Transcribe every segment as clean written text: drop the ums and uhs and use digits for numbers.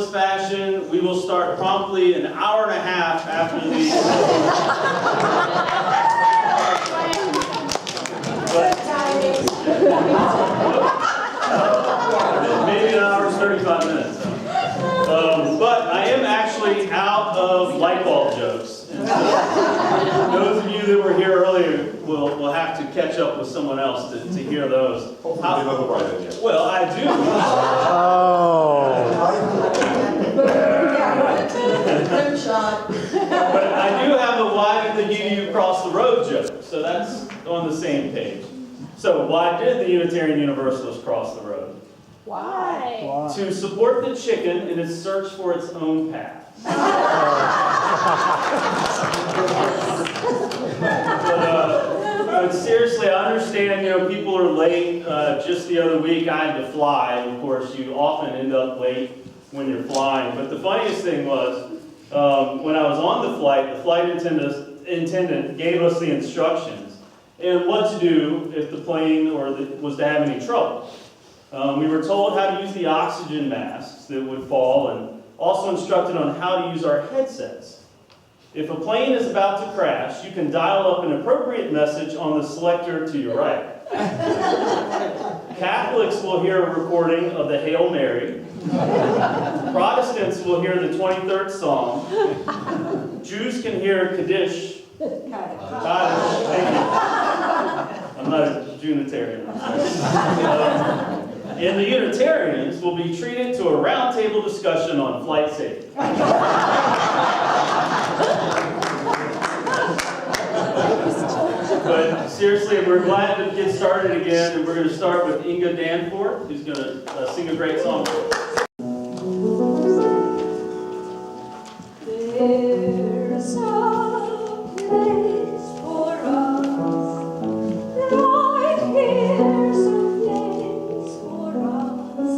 Indianapolis fashion, we will start promptly an hour and a half after the maybe an hour and 35 minutes. But I am actually out of light bulb jokes. And so those of you that were here earlier will have to catch up with someone else to hear those. Well, I do. But I do have a why did the UU cross the road joke, so that's on the same page. So why did the Unitarian Universalists cross the road? Why? To support the chicken in its search for its own path. But seriously, I understand, people are late. Just the other week I had to fly, and of course you often end up late when you're flying. But the funniest thing was, when I was on the flight attendant gave us the instructions and what to do if the plane was to have any trouble. We were told how to use the oxygen masks that would fall, and also instructed on how to use our headsets. If a plane is about to crash, you can dial up an appropriate message on the selector to your right. Catholics will hear a recording of the Hail Mary. Protestants will hear the 23rd Psalm. Jews can hear Kaddish. Kaddish, thank you. I'm not a Unitarian. And the Unitarians will be treated to a roundtable discussion on flight safety. But seriously, we're glad to get started again, and we're going to start with Inge Danforth, who's going to sing a great song for us. There's a place for us, right here's a place for us,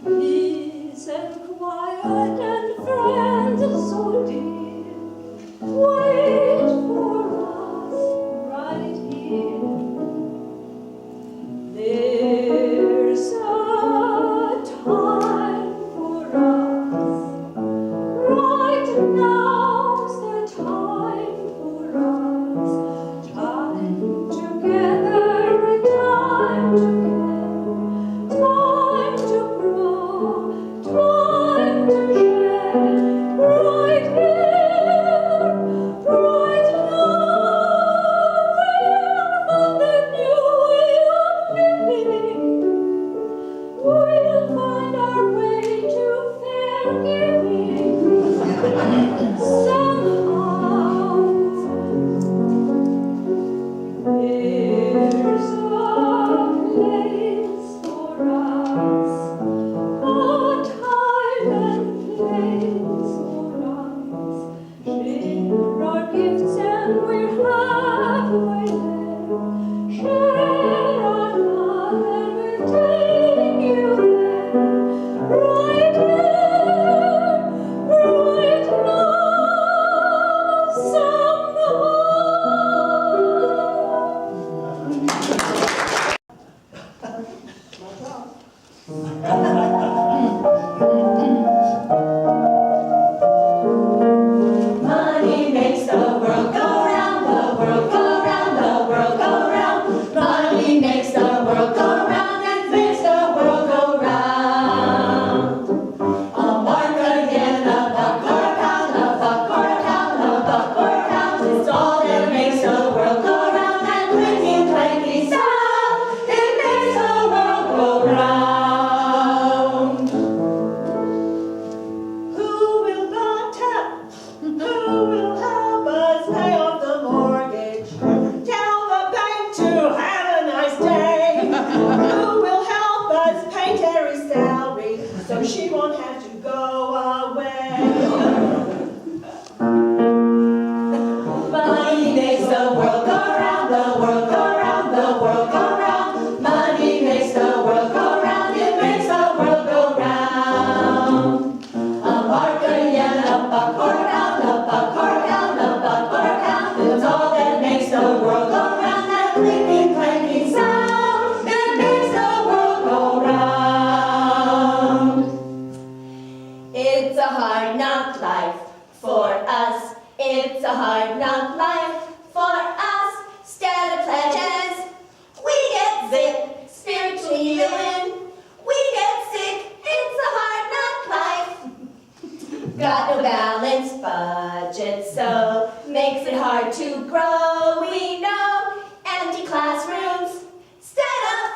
peace and quiet and friends so dear, wait for us right here. There's a time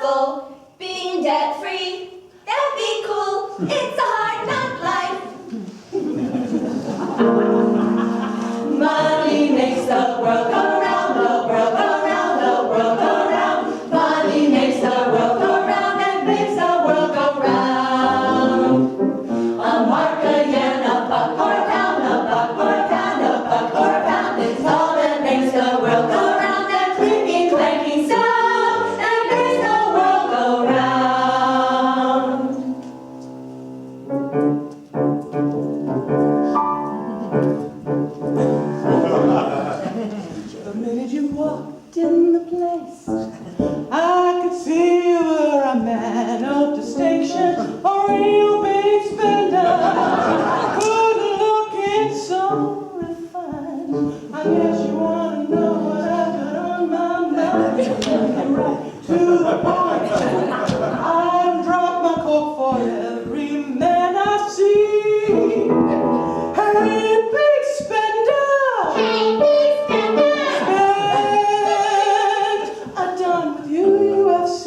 struggle. Being debt-free, that'd be cool. It's a hard knock life. Money makes the world go round, the world go round, the world go round. Money makes the world go round and makes the world go round. A mark, a yen, a buck or a pound, a buck or a pound, a buck or a pound. It's all that makes the world go round. That clinking, clanking sound that makes the world go round. The minute you walked in the place, I could see you were a man of distinction, a real big spender. Couldn't look it so refined. I guess you want to know what I've got on my mind. Right to the point. I'll drop my cork for every man I see. Hey, big spender! Hey, big spender! Spend a dime with UUFC.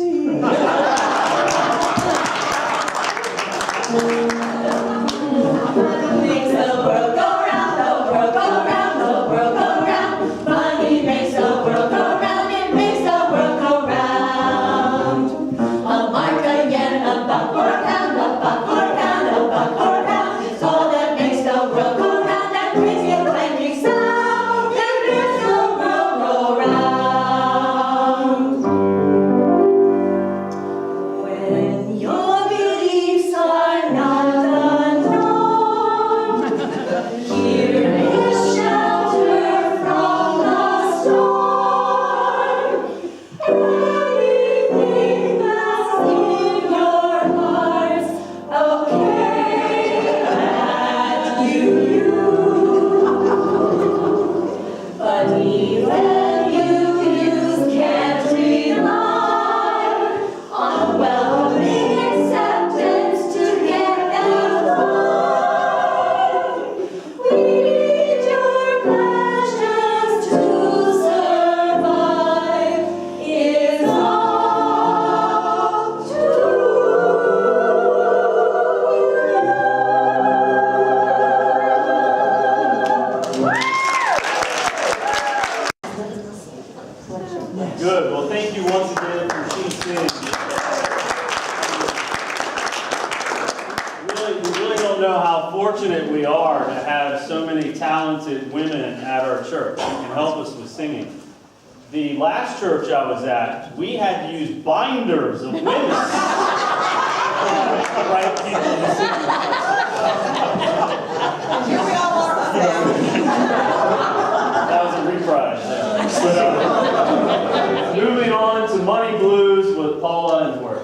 Makes the world go round, the world go round, the world go round. Money makes the world go round, it makes the world go round. A mark, a yen, a buck or a pound, a buck or a pound, a buck or a pound. It's all that makes the world go round, that crazy and clanking sound that makes the world go round. When your beliefs are not unknown, here is shelter from the storm. Anything that's in your heart's okay at you. But even you can't rely on welcoming acceptance to get them by. We need your pleasures to survive. Is all to Good. Well, thank you once again for teaching. We really don't know how fortunate we are to have so many talented women at our church who can help us with singing. The last church I was at, we had to use binders of women. Right, people to sing. Here we all are. That was a reprise. But, moving on to Money Blues with Paula and Jorge.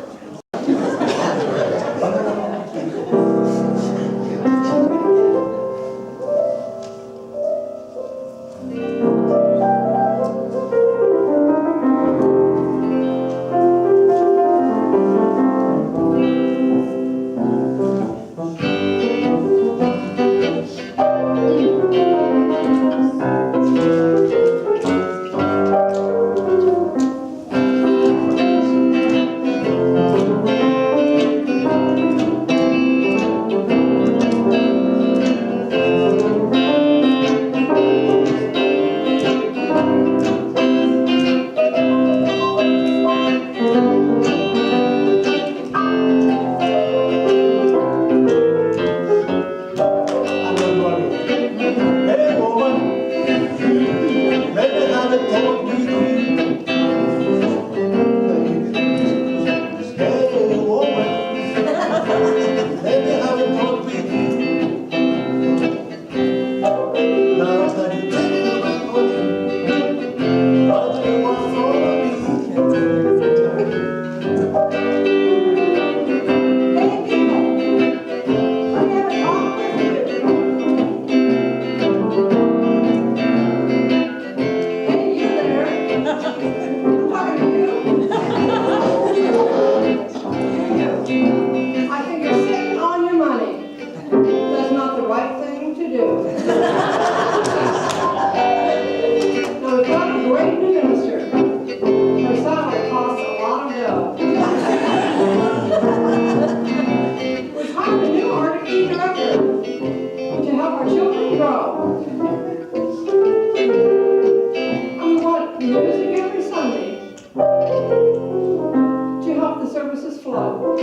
Now we've got a great new minister. Her salary costs a lot of dough. how the services flow.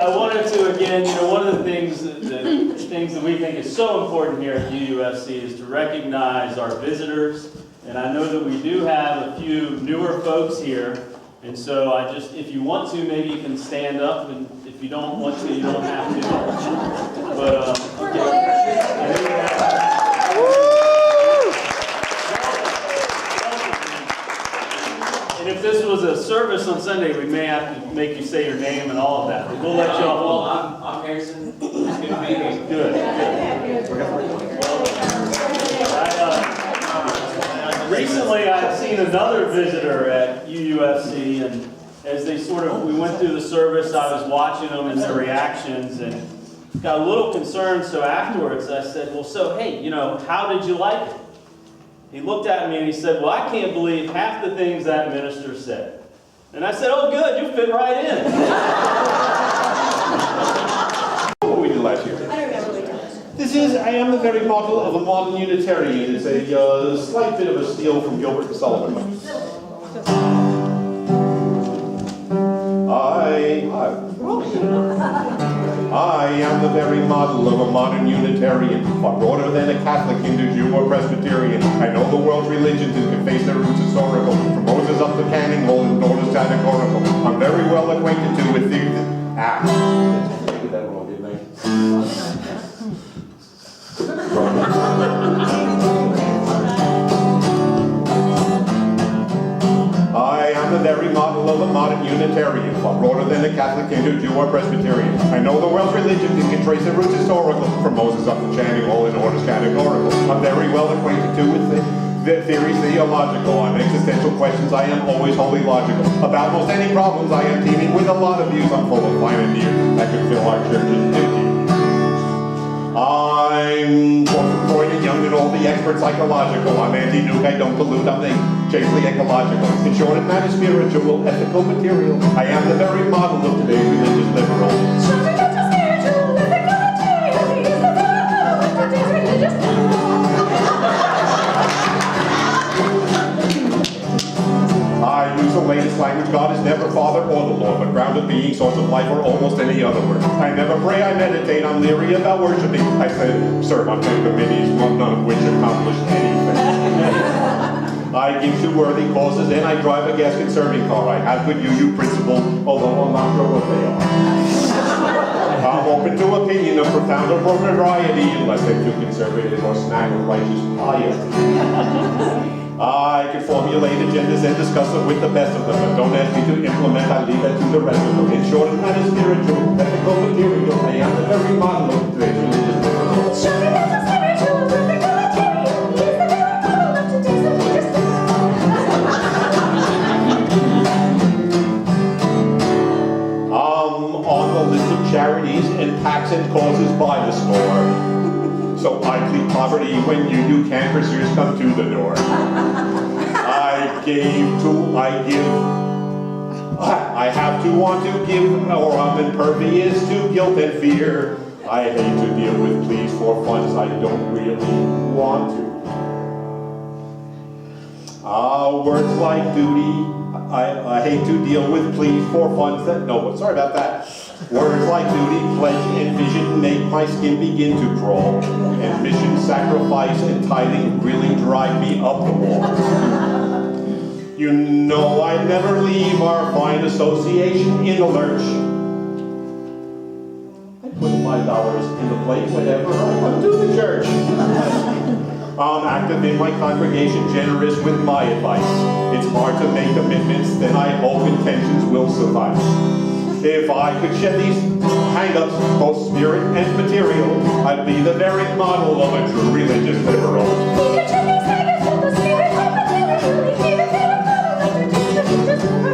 I wanted to, again, one of the things that we think is so important here at UUFC is to recognize our visitors. And I know that we do have a few newer folks here. And so if you want to, maybe you can stand up. And if you don't want to, you don't have to. But, and if this was a service on Sunday, we may have to make you say your name and all of that. But we'll let you all. Well, I'm Harrison. It's good to be here. Good. Recently, I've seen another visitor at UUFC, and as we went through the service, I was watching them and their reactions, and got a little concerned. So afterwards, I said, "Well, so hey, how did you like it?" He looked at me and he said, "Well, I can't believe half the things that minister said." And I said, "Oh, good, you fit right in." What we did last year? I am the very model of a modern Unitarian. It's a slight bit of a steal from Gilbert and Sullivan. I am the very model of a modern Unitarian, far broader than a Catholic, Hindu, Jew, or Presbyterian. I know the world's religions and can face their roots historical, from Moses up to Canning, Hall, and Northern categorical. I'm very well acquainted too with the that wrong, didn't I? I am the very model of a modern Unitarian, far broader than a Catholic, Hindu, Jew, or Presbyterian. I know the world's religions and can trace their roots historical, from Moses up to Channing, all in orders categorical. I'm very well acquainted too with the theories theological. On existential questions, I am always wholly logical. About most any problems, I am teeming with a lot of views. I'm full of fine and dear that could fill our churches empty. I'm born from Croydon, young and even all the expert psychological. I'm anti-nuke, I don't pollute, I'm chiefly ecological. In short, I'm not a spiritual, ethical material. I am the very model of today's religious liberal. I use the latest language. God is never Father or the Lord, but grounded being, source of life, or almost any other word. I never pray, I meditate, I'm leery about worshiping. I serve on 10 committees, none of which accomplish anything. I give to worthy causes, and I drive a gas-conserving car. I have good UU principles, although I'm not sure what they are. I'm open to opinion of profound or variety, unless they're too conservative or snack of righteous piety. I can formulate agendas and discuss them with the best of them, but don't ask me to implement, I leave that to the rest of them. In short, I'm not a spiritual, ethical material. I am the very model of today's religious liberal. Show me that you're spiritual, ethical material. He is the very model of today's religious liberal. On the list of charities and packs and causes by the score. So I plead poverty when you canvassers come to the door. I have to want to give, or I'm impervious to guilt and fear. I hate to deal with pleas for funds I don't really want to. Words like duty, I hate to deal with pleas for funds that, no, sorry about that. Words like duty, pledge, and vision make my skin begin to crawl. And mission, sacrifice, and tithing really drive me up the wall. You know I never leave our fine association in the lurch. I put $5 in the plate whenever I come to the church. I'm active in my congregation, generous with my advice. It's hard to make commitments, then I hope intentions will suffice. If I could shed these hang-ups, both spirit and material, I'd be the very model of a true religious liberal. He could shed these hang-ups, both spirit and material. He'd be the very model of today's religious liberal.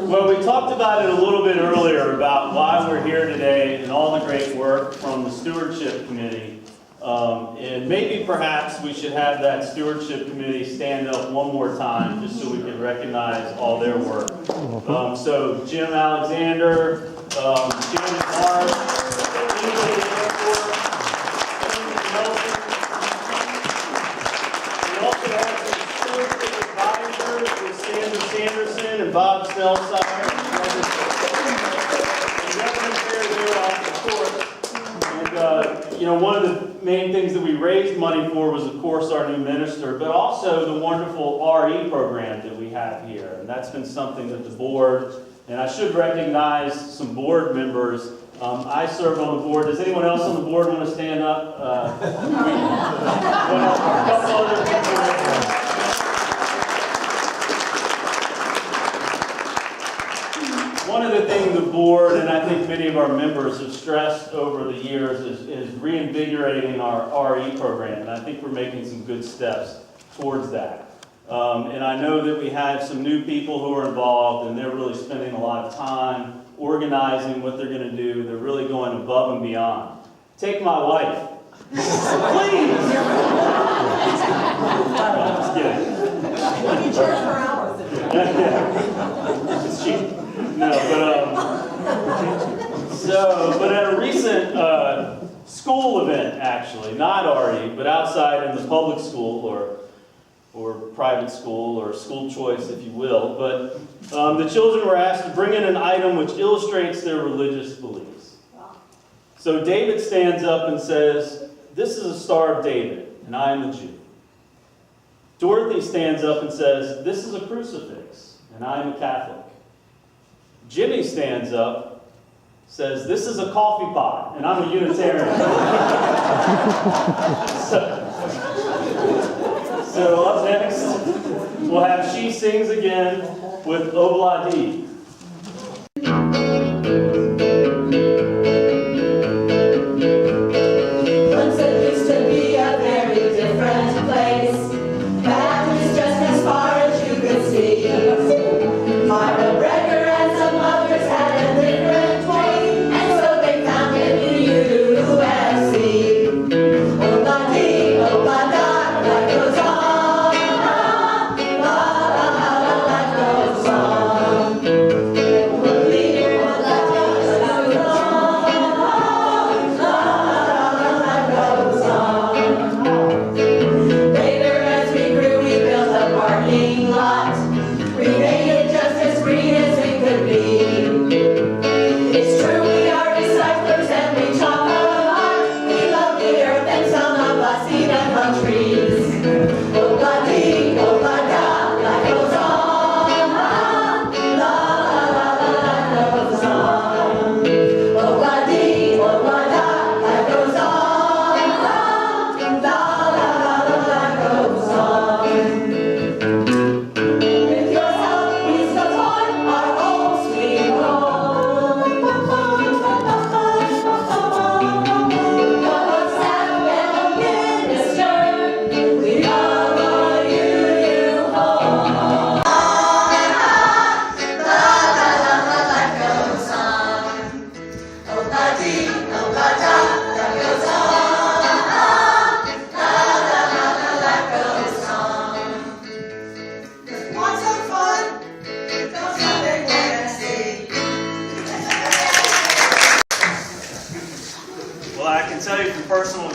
Well, we talked about it a little bit earlier about why we're here today and all the great work from the Stewardship Committee. And maybe perhaps we should have that Stewardship Committee stand up one more time just so we can recognize all their work. So Jim Alexander, Janet Marsh, Inge Danforth, Nelson. We also have some stewardship advisors with Sandra Sanderson and Bob Snelsire. And Reverend Terre Balof, of course. And one of the main things that we raised money for was, of course, our new minister, but also the wonderful RE program that we have here. And that's been something that the board, and I should recognize some board members. I serve on the board. Does anyone else on the board want to stand up? A couple other people. One of the things the board, and I think many of our members have stressed over the years, is reinvigorating our RE program, and I think we're making some good steps towards that. And I know that we have some new people who are involved, and they're really spending a lot of time organizing what they're going to do. They're really going above and beyond. Take my wife. Please! No, just kidding. You charge per hour. Yeah. It's cheap. No, but at a recent school event, actually, not RE, but outside in the public school or private school or school choice, if you will, but the children were asked to bring in an item which illustrates their religious beliefs. So David stands up and says, "This is a Star of David, and I am a Jew." Dorothy stands up and says, "This is a crucifix, and I am a Catholic." Jimmy stands up, says, "This is a coffee pot, and I'm a Unitarian." So up next, we'll have She Sings Again with Obladi. Once it used to be a very different place. That is just as far as you could see. Marble breaker and some other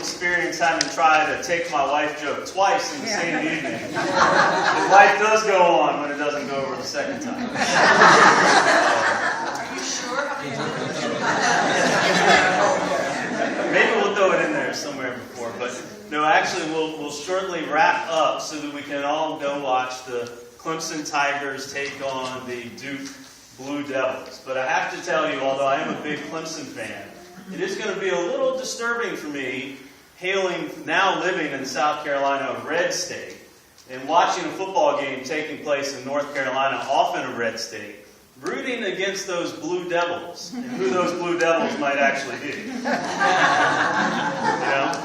experience having tried to take my wife joke twice in the same evening. The life does go on when it doesn't go over the second time. Are you sure? Maybe we'll throw it in there somewhere before, but no, actually we'll shortly wrap up so that we can all go watch the Clemson Tigers take on the Duke Blue Devils. But I have to tell you, although I am a big Clemson fan, it is going to be a little disturbing for me, now living in South Carolina, a red state, and watching a football game taking place in North Carolina, often a red state, rooting against those Blue Devils, and who those Blue Devils might actually be.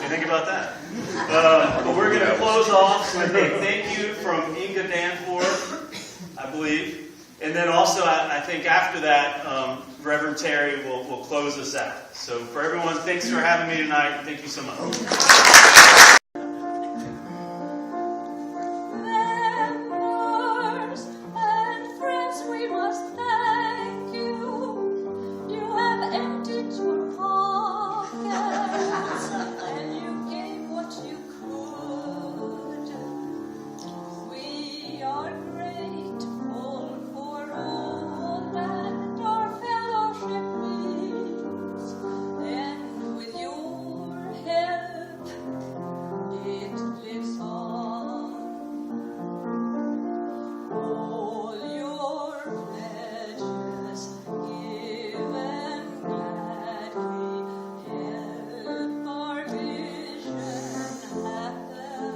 You think about that? But we're going to close off with a thank you from Inge Danforth, I believe. And then also, I think after that, Reverend Terry will close us out. So for everyone, thanks for having me tonight. Thank you so much. Members and friends, we must thank you. You have emptied your pockets and you gave what you could. We are grateful for all that our fellowship means, and with your help it lives on. All your pledges given gladly help our vision happen.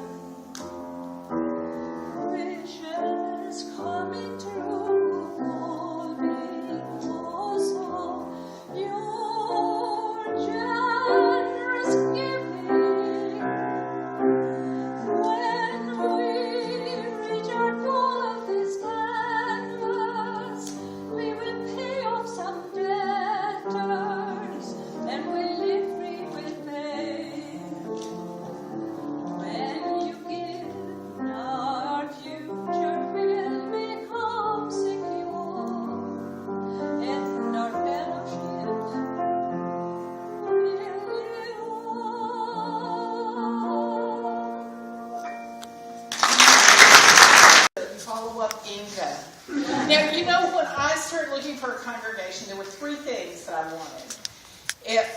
Wishes coming true all because of your generous giving. When we reach our goal of this canvas, we will pay off some debtors and we'll live free with faith. When you give, our future will become secure, and our fellowship will live on. Follow up Inge. Now, you know, when I started looking for a congregation, there were three things that I wanted. It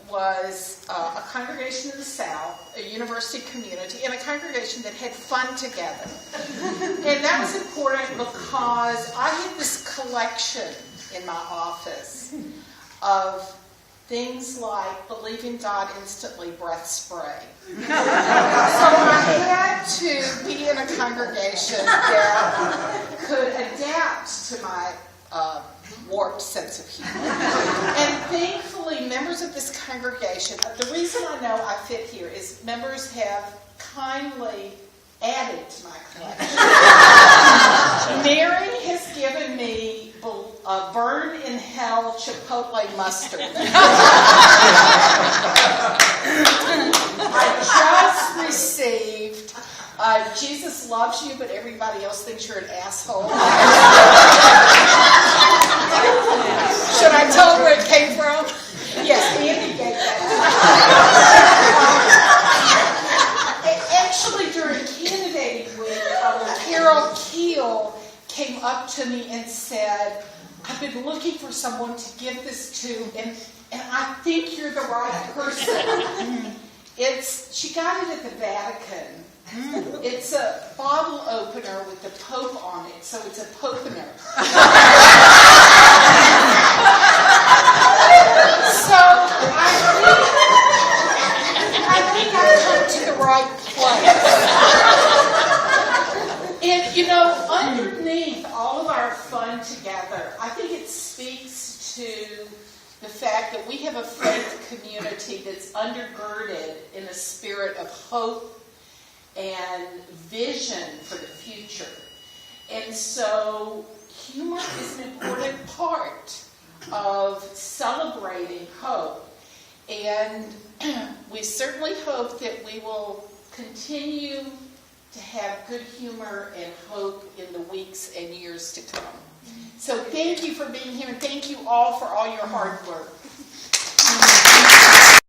was a congregation in the South, a university community, and a congregation that had fun together. And that was important because I had this collection in my office of things like believing God instantly, breath spray. So I had to be in a congregation that could adapt to my warped sense of humor. And thankfully, members of this congregation, the reason I know I fit here is members have kindly added to my collection. Mary has given me a burn in hell chipotle mustard. I just received Jesus loves you, but everybody else thinks you're an asshole. Should I tell them where it came from? Yes, Andi gave that. Actually, during candidating week, Carol Keel came up to me and said, I've been looking for someone to give this to, and I think you're the right person. She got it at the Vatican. It's a bottle opener with the Pope on it, so it's a Popener. So I think I've come to the right place. And you know, underneath all of our fun together, I think it speaks to the fact that we have a faith community that's undergirded in a spirit of hope and vision for the future. And so humor is an important part of celebrating hope. And we certainly hope that we will continue to have good humor and hope in the weeks and years to come. So thank you for being here, and thank you all for all your hard work.